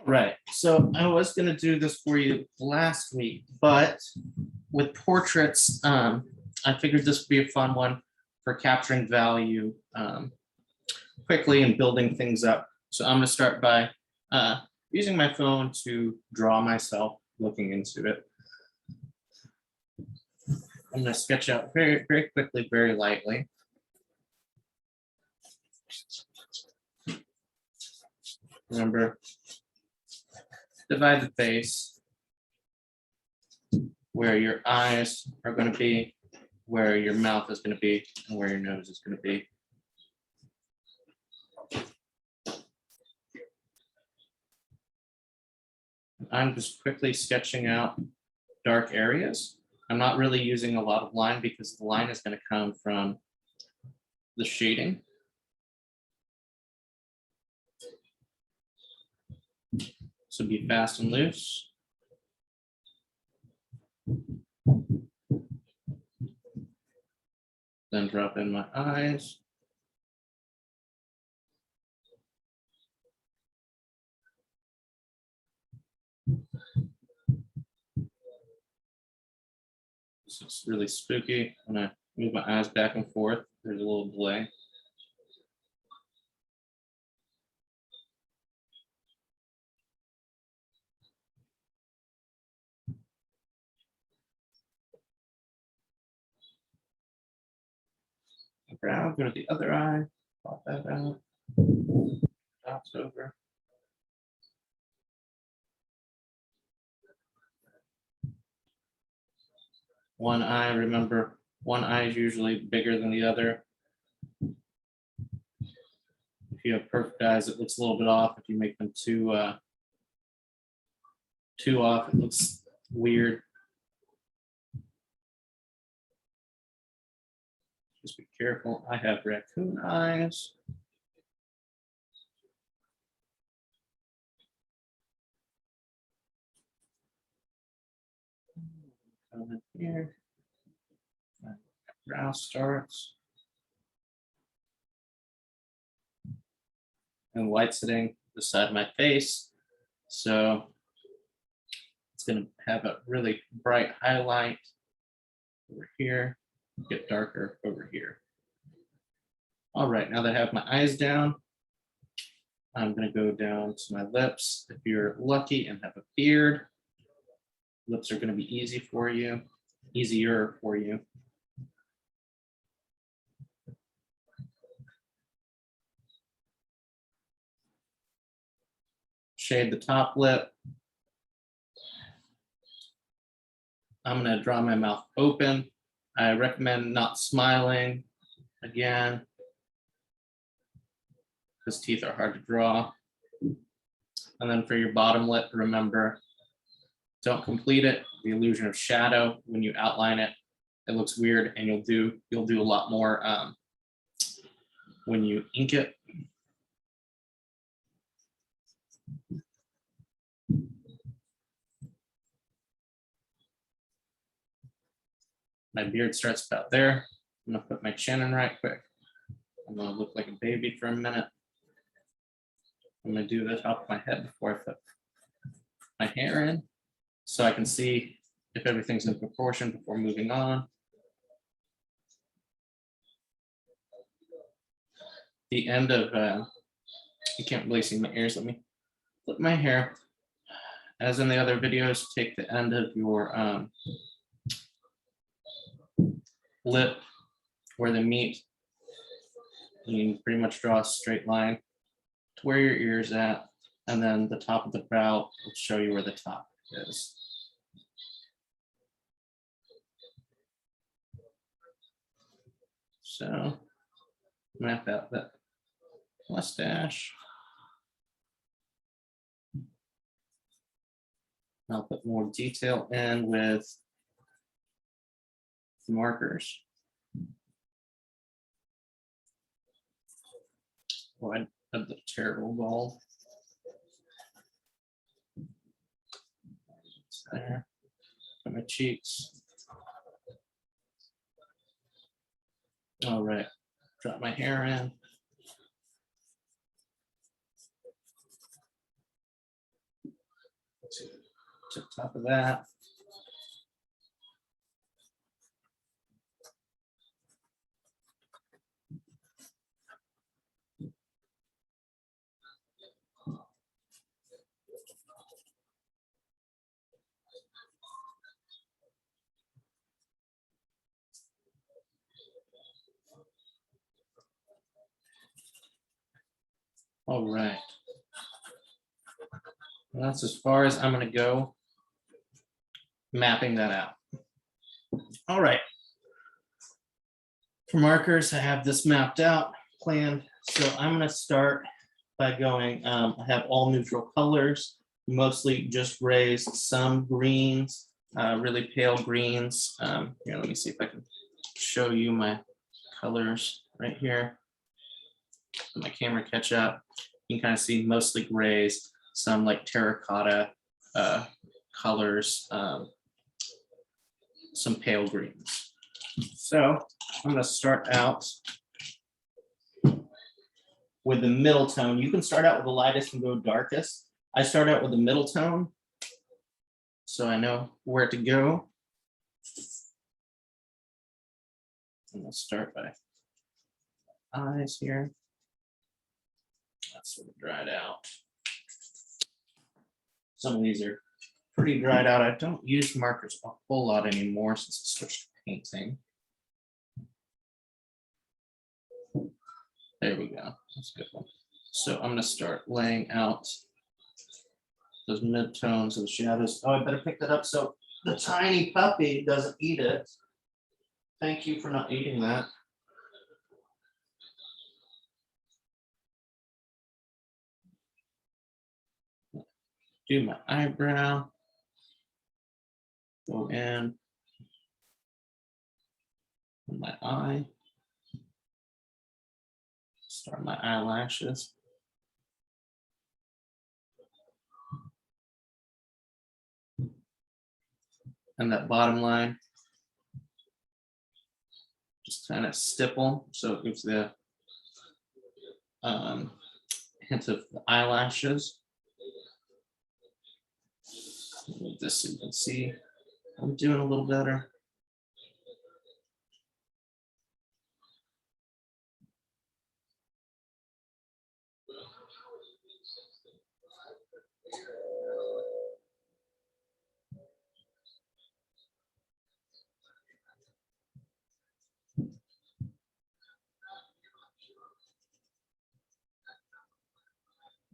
Right, so I was gonna do this for you last week, but with portraits, I figured this would be a fun one for capturing value quickly and building things up. So I'm gonna start by using my phone to draw myself looking into it. I'm gonna sketch out very, very quickly, very lightly. Remember, divide the face where your eyes are going to be, where your mouth is going to be, and where your nose is going to be. I'm just quickly sketching out dark areas. I'm not really using a lot of line because the line is going to come from the shading. So be fast and loose. Then drop in my eyes. This is really spooky. When I move my eyes back and forth, there's a little delay. Brow, go to the other eye, pop that out, dots over. One eye, remember, one eye is usually bigger than the other. If you have perfect eyes, it looks a little bit off. If you make them too off, it looks weird. Just be careful. I have raccoon eyes. Come in here. Brow starts. And light sitting beside my face. So it's going to have a really bright highlight over here, get darker over here. All right, now that I have my eyes down, I'm going to go down to my lips. If you're lucky and have a beard, lips are going to be easier for you. Shade the top lip. I'm going to draw my mouth open. I recommend not smiling again, because teeth are hard to draw. And then for your bottom lip, remember, don't complete it. The illusion of shadow, when you outline it, it looks weird, and you'll do a lot more when you ink it. My beard starts about there. I'm gonna put my chin in right quick. I'm gonna look like a baby for a minute. I'm gonna do the top of my head before I put my hair in, so I can see if everything's in proportion before moving on. The end of, you can't really see my ears. Let me flip my hair. As in the other videos, take the end of your lip where they meet. You can pretty much draw a straight line to where your ear's at, and then the top of the brow will show you where the top is. So map out that mustache. I'll put more detail in with markers. Oh, I had the terrible ball. There. On my cheeks. All right, drop my hair in. to the top of that. All right. And that's as far as I'm going to go mapping that out. All right. For markers, I have this mapped out, planned. So I'm going to start by going, I have all neutral colors, mostly just raised, some greens, really pale greens. Here, let me see if I can show you my colors right here. Let my camera catch up. You can kind of see mostly grays, some like terracotta colors, some pale greens. So I'm going to start out with the middle tone. You can start out with the lightest and go darkest. I start out with the middle tone, so I know where to go. I'm going to start by eyes here. That's sort of dried out. Some of these are pretty dried out. I don't use markers a whole lot anymore since I switched to painting. There we go. That's a good one. So I'm going to start laying out those mid-tones and shadows. Oh, I better pick that up so the tiny puppy doesn't eat it. Thank you for not eating that. Do my eyebrow. Go in. My eye. Start my eyelashes. And that bottom line, just kind of stipple, so it gives the hint of the eyelashes. Move this so you can see I'm doing a little better.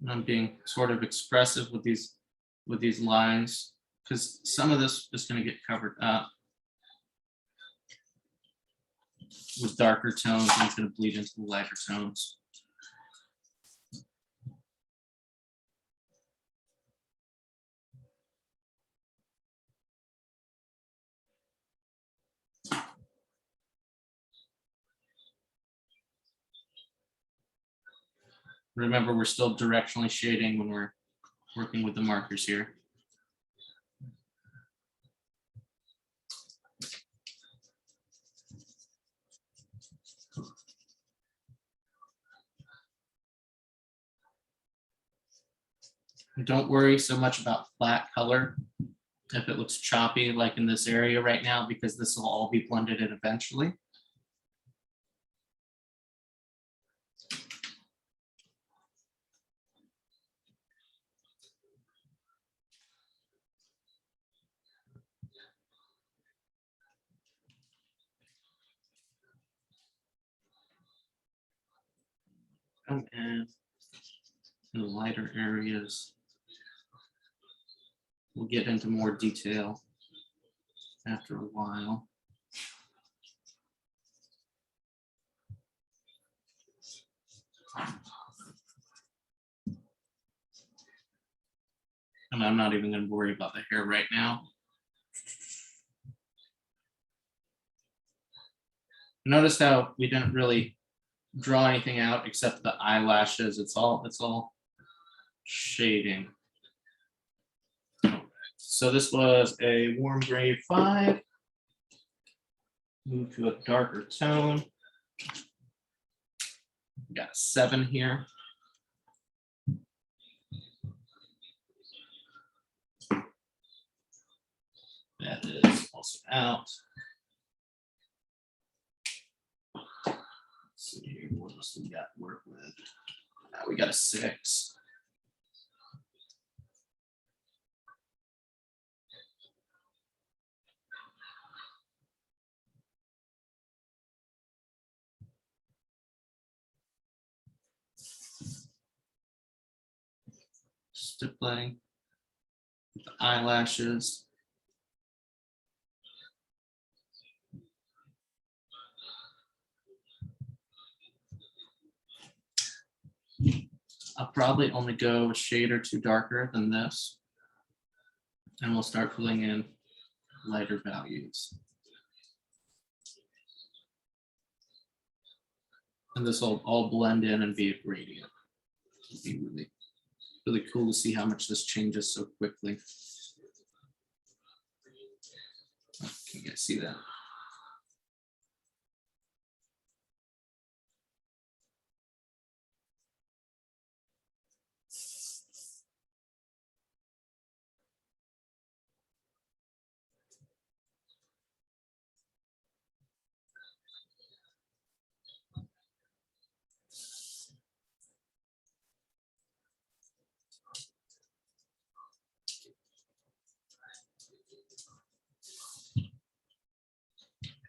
I'm being sort of expressive with these lines because some of this is going to get covered up with darker tones and it's going to bleed into the lighter tones. Remember, we're still directionally shading when we're working with the markers here. Don't worry so much about flat color if it looks choppy like in this area right now, because this will all be blended in eventually. Come in the lighter areas. We'll get into more detail after a while. And I'm not even going to worry about the hair right now. Notice how we didn't really draw anything out except the eyelashes. It's all shading. So this was a warm gray 5. Move to a darker tone. We got a 7 here. also out. Let's see here, what else we got to work with? We got a 6. Stippling, the eyelashes. I'll probably only go a shade or 2 darker than this. And we'll start pulling in lighter values. And this will all blend in and be a gradient. It'll be really, really cool to see how much this changes so quickly. Oh, can you guys see that?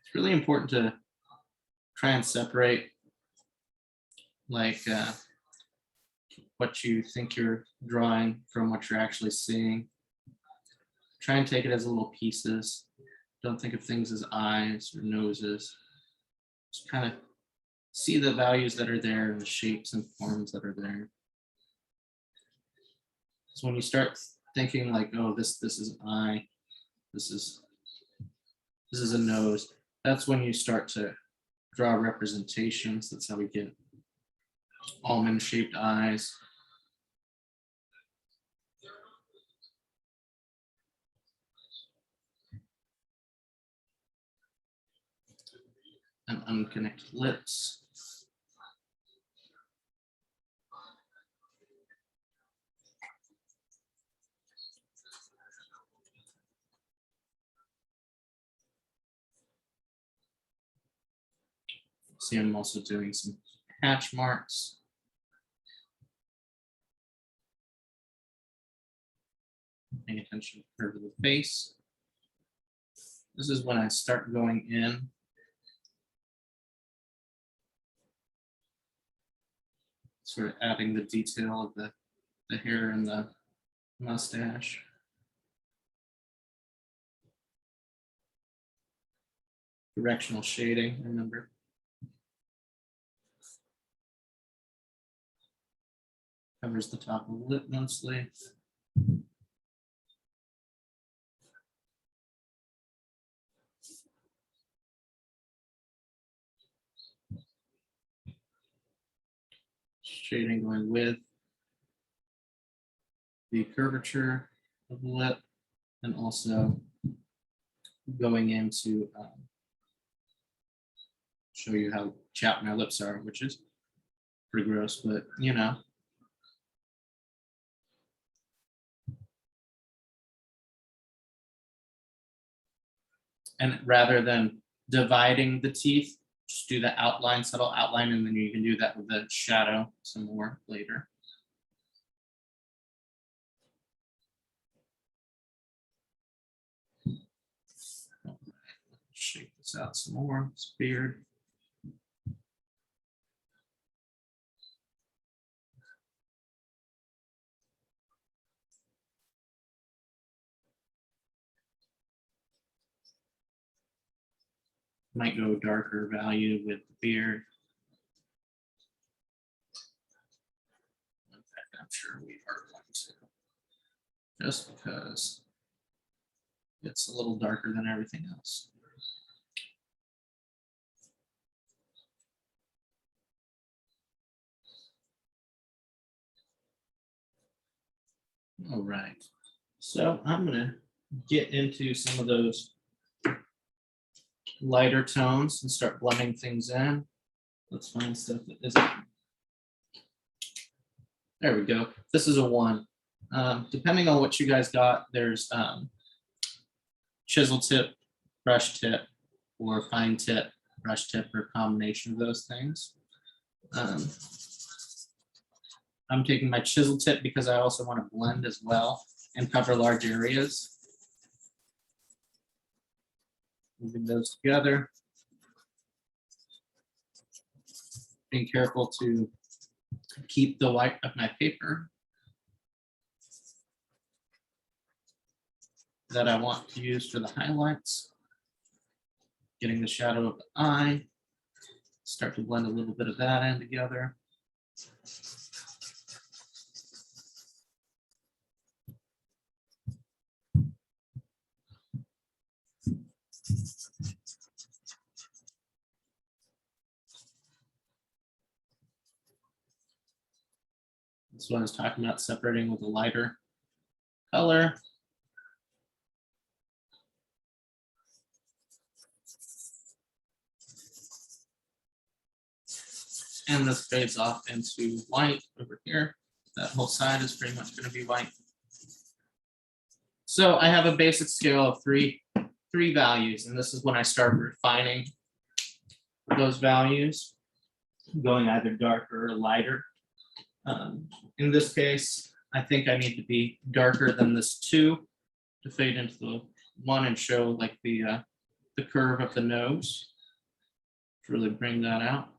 It's really important to try and separate like what you think you're drawing from what you're actually seeing. Try and take it as little pieces. Don't think of things as eyes or noses. Just kind of see the values that are there and the shapes and forms that are there. So when you start thinking like, oh, this is an eye, this is a nose, that's when you start to draw representations. That's how we get almond shaped eyes. And unconnected lips. See, I'm also doing some hatch marks. Paying attention to the curve of the face. This is when I start going in. Sort of adding the detail of the hair and the mustache. Directional shading, remember. Covers the top of the lip mostly. Shading going with the curvature of the lip and also going into show you how chapped my lips are, which is pretty gross, but you know. And rather than dividing the teeth, just do the outline, subtle outline, and then you can do that with the shadow some more later. Shake this out some more, this beard. Might go darker value with the beard. In fact, I'm sure we are going to, just because it's a little darker than everything else. All right, so I'm gonna get into some of those lighter tones and start blending things in. Let's find stuff that isn't. There we go. This is a 1. Depending on what you guys got, there's chisel tip brush tip or fine tip, brush tip, or combination of those things. I'm taking my chisel tip because I also want to blend as well and cover large areas. Moving those together. Being careful to keep the white of my paper that I want to use for the highlights. Getting the shadow of the eye. Start to blend a little bit of that in together. This one is talking about separating with a lighter color. And this fades off into white over here. That whole side is pretty much going to be white. So I have a basic scale of three values, and this is when I start refining those values, going either darker or lighter. In this case, I think I need to be darker than this 2 to fade into the 1 and show like the curve of the nose to really bring that out.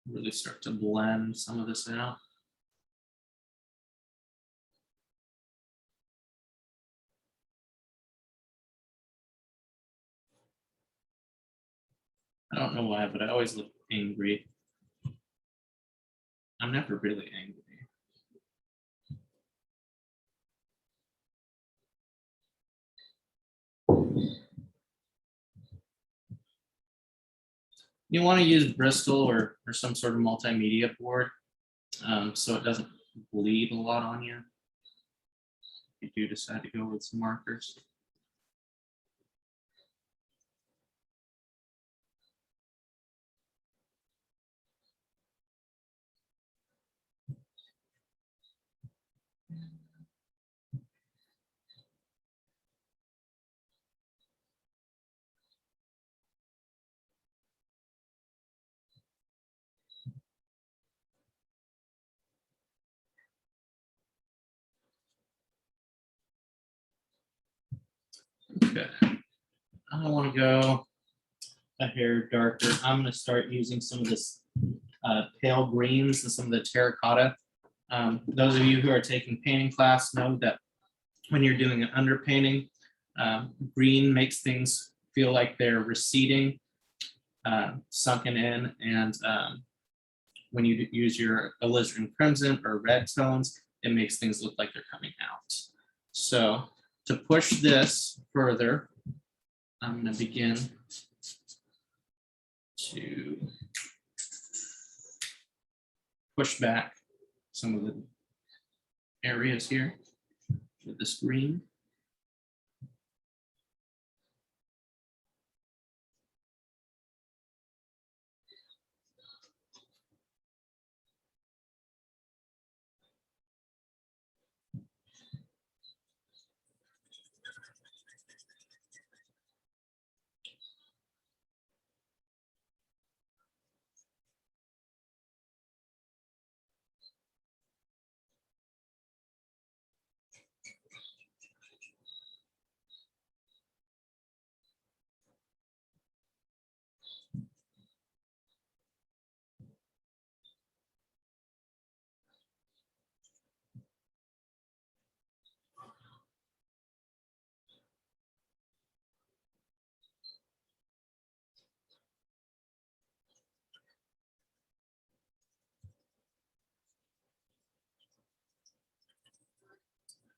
Really start to blend some of this out. I don't know why, but I always look angry. I'm never really angry. You want to use Bristol or some sort of multimedia board so it doesn't bleed a lot on you. If you do decide to go with some markers. Okay, I want to go a hair darker. I'm going to start using some of this pale greens and some of the terracotta. Those of you who are taking painting class know that when you're doing an underpainting, green makes things feel like they're receding, sunken in, and when you use your alizarin crimson or red tones, it makes things look like they're coming out. So to push this further, I'm going to begin to push back some of the areas here with this green.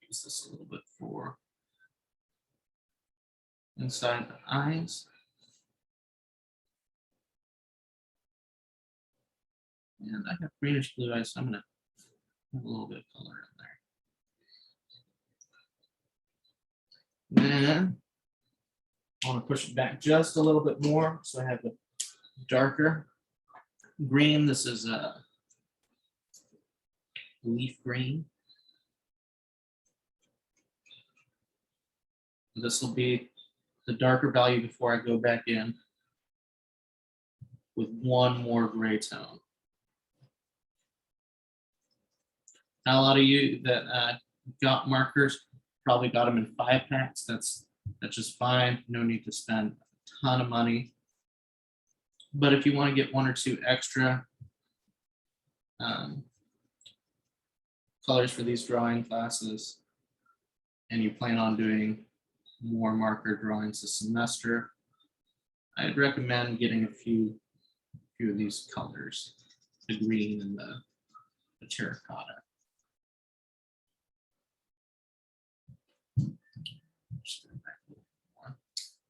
Use this a little bit for inside the eyes. And I have greenish blue eyes, so I'm going to put a little bit of color in there. Then I want to push it back just a little bit more so I have a darker green. This is a leaf green. This will be the darker value before I go back in with one more gray tone. Now, a lot of you that got markers probably got them in 5-packs. That's just fine. No need to spend a ton of money. But if you want to get 1 or 2 extra colors for these drawing classes, and you plan on doing more marker drawings this semester, I'd recommend getting a few of these colors, the green and the terracotta.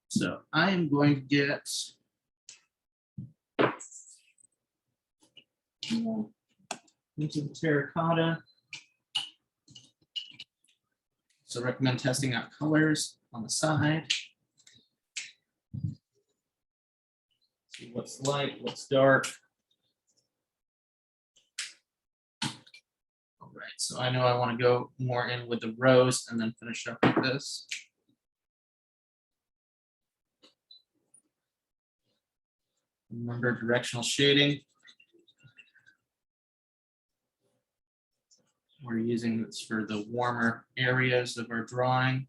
So I am going to get into the terracotta. So recommend testing out colors on the side. See what's light, what's dark. All right, so I know I want to go more in with the rose and then finish up with this. Remember directional shading. We're using this for the warmer areas of our drawing.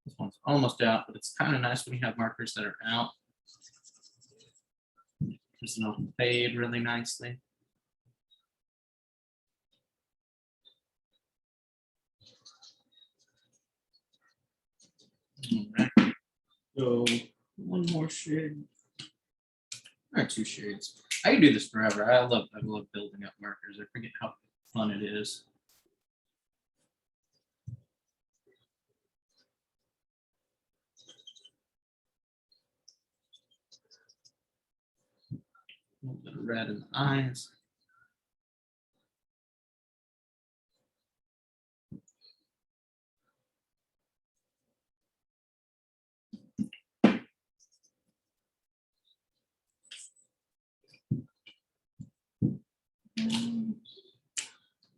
This one's almost out, but it's kind of nice when you have markers that are out. Because they'll fade really nicely. All right. So 1 more shade. Or 2 shades. I can do this forever. I love building up markers. I forget how fun it is. A little bit of red in the eyes.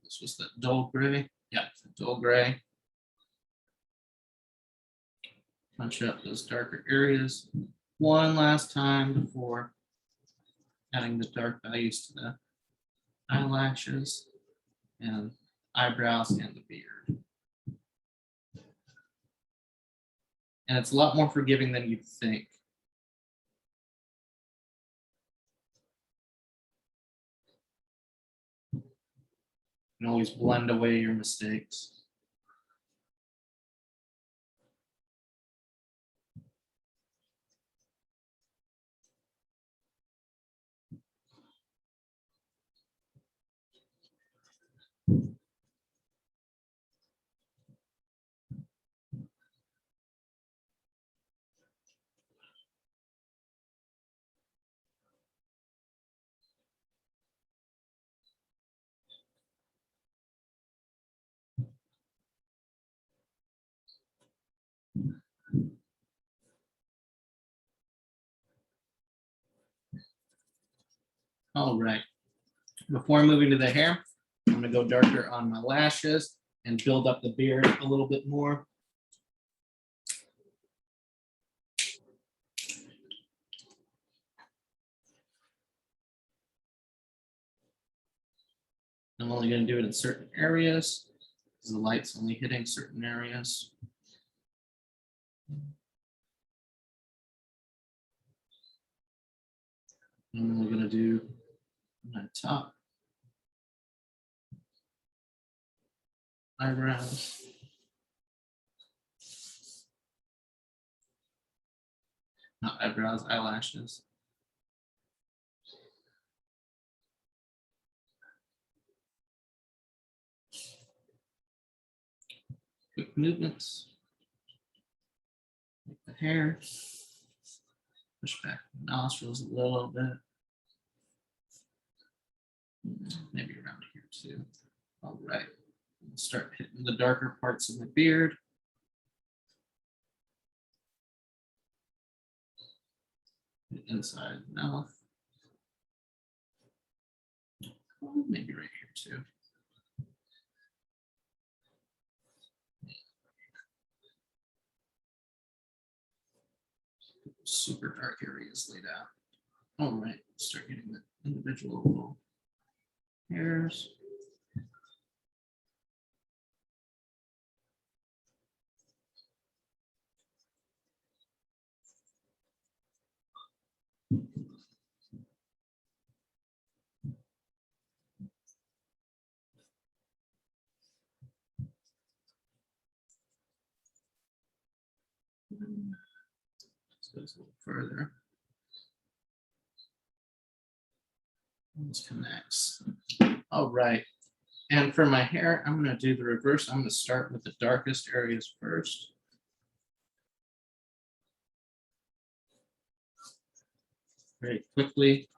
This was that dull gray. Yeah, dull gray. Punch up those darker areas one last time before adding the dark values to the eyelashes and eyebrows and the beard. And it's a lot more forgiving than you'd think. You can always blend away your mistakes. All right. Before moving to the hair, I'm going to go darker on my lashes and build up the beard a little bit more. I'm only going to do it in certain areas because the light's only hitting certain areas. I'm only going to do my top eyebrows. Not eyebrows, eyelashes. Quick movements. Make the hair. Push back the nostrils a little bit. Maybe around here too. All right. Start hitting the darker parts of the beard. The inside mouth. Maybe right here too. Super dark areas laid out. All right, start getting the individual little hairs. This goes a little further. This connects. All right. And for my hair, I'm going to do the reverse. I'm going to start with the darkest areas first. Very quickly.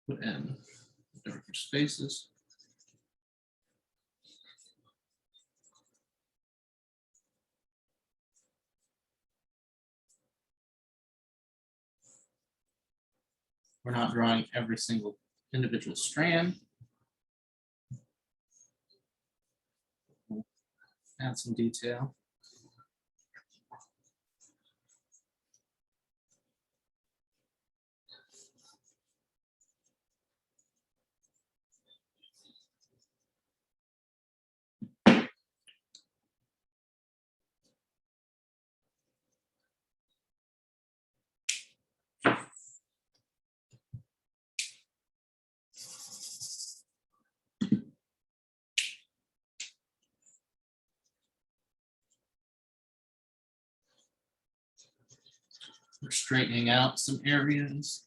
Put in darker spaces. We're not drawing every single individual strand. We'll add some detail. We're straightening out some areas,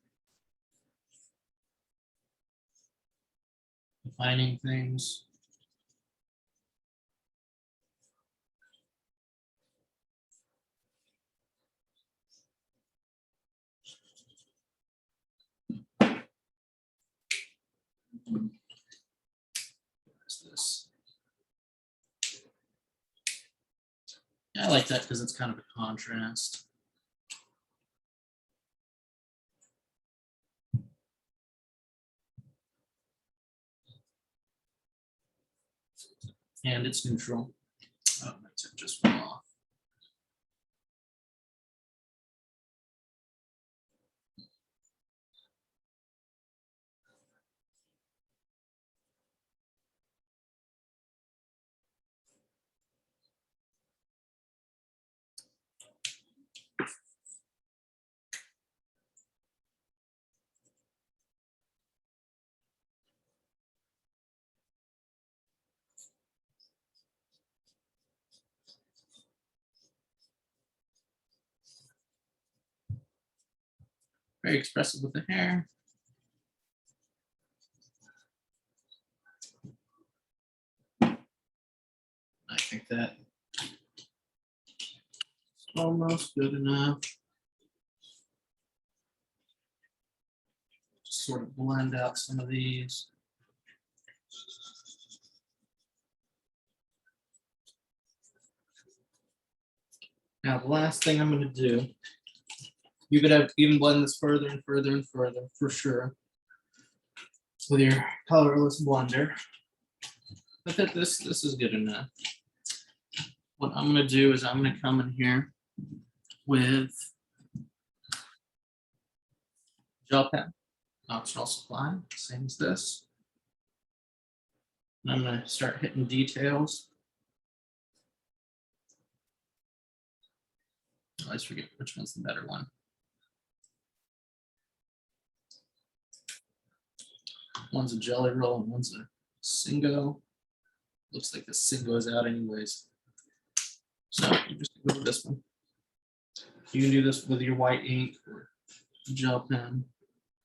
defining things. What's this? I like that because it's kind of a contrast. And it's neutral. Oh, my tip just went off. Very expressive with the hair. I think that almost good enough. Just sort of blend out some of these. Now, the last thing I'm going to do, you could have even blend this further and further and further for sure with your colorless blender. But that this is good enough. What I'm going to do is I'm going to come in here with gel pen, optional supply, same as this. And I'm going to start hitting details. I always forget which one's the better one. One's a jelly roll and one's a Singo. Looks like the Singo is out anyways. So you just go with this one. You can do this with your white ink or gel pen,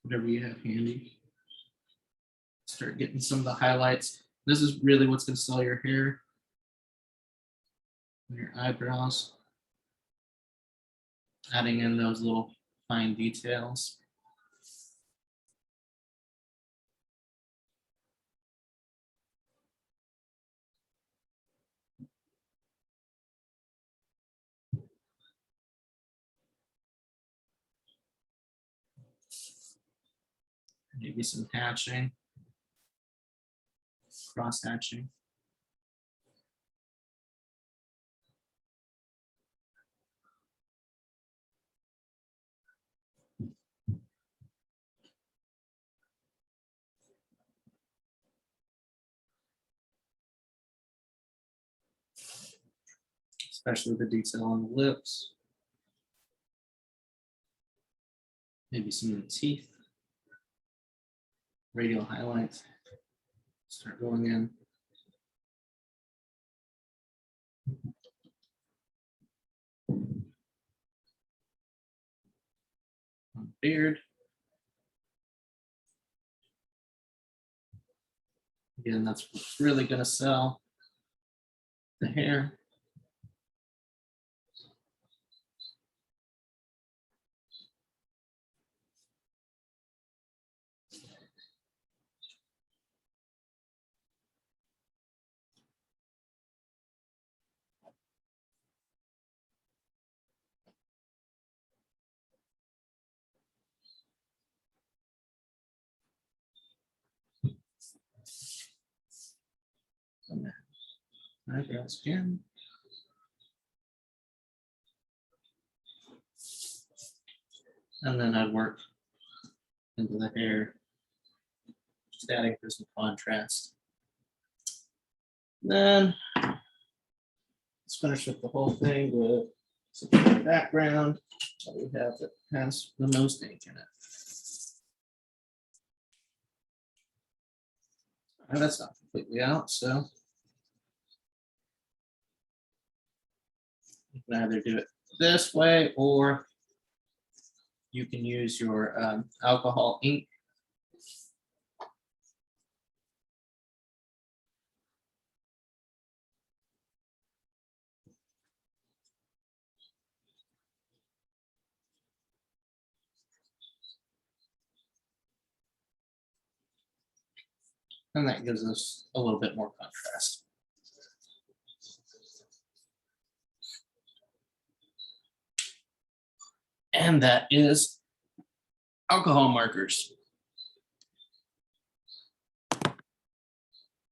whatever you have handy. Start getting some of the highlights. This is really what's going to sell your hair. your eyebrows, adding in those little fine details. Maybe some hatching, cross hatching. Especially the detail on the lips. Maybe some of the teeth. Radial highlights. Start going in. On beard. Again, that's what's really going to sell. The hair. Eyebrows again. And then I'd work into the hair, just adding for some contrast. Then let's finish up the whole thing with some background that we have that has the most ink in it. And that's not completely out, so you can either do it this way or you can use your alcohol ink. And that gives us a little bit more contrast. And that is alcohol markers.